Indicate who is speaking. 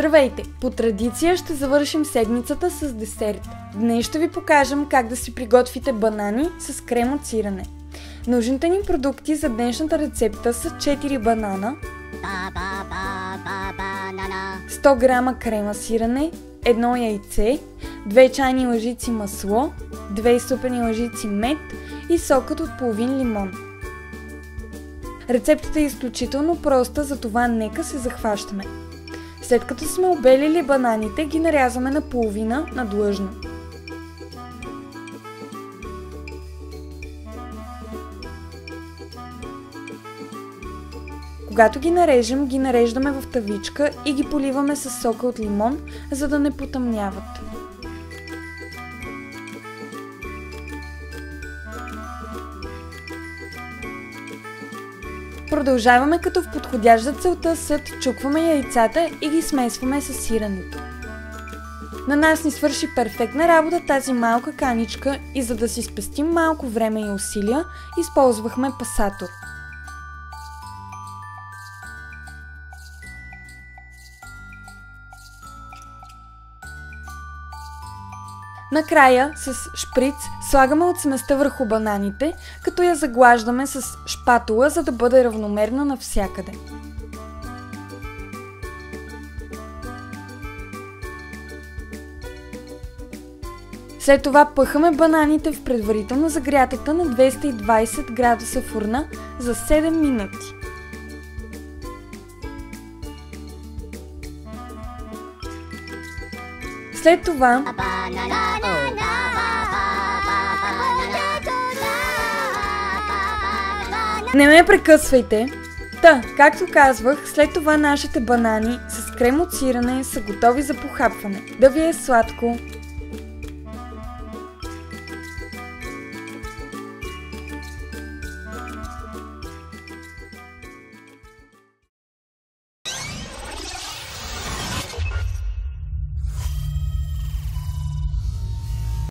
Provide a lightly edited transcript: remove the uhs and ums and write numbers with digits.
Speaker 1: Здравейте! По традиция ще завършим седмицата с десерт. Днес ще ви покажем как да си приготвите банани с крем от сирене. Нужните ни продукти за днешната рецепта са 4 банана, 100 грама крема сирене, 1 яйце, 2 чайни лъжици масло, 2 супени лъжици мед и сокът от половин лимон. Рецептата е изключително проста, затова нека се захващаме. След като сме обелили бананите, ги нарязваме на половина надлъжно. Когато ги нарежем, ги нареждаме в тавичка и ги поливаме с сока от лимон, за да не потъмняват. Продължаваме, като в подходящ за целта съд чукваме яйцата и ги смесваме с сиренето. На нас ни свърши перфектна работа тази малка каничка и за да си спестим малко време и усилия, използвахме пасатор. Накрая с шприц слагаме от сместа върху бананите, като я заглаждаме с шпатула, за да бъде равномерна навсякъде. След това пъхаме бананите в предварително загрятата на 220 градуса фурна за 7 минути. След това не ме прекъсвайте! Както казвах, след това нашите банани с крем от сирене са готови за похапване. Да ви е сладко!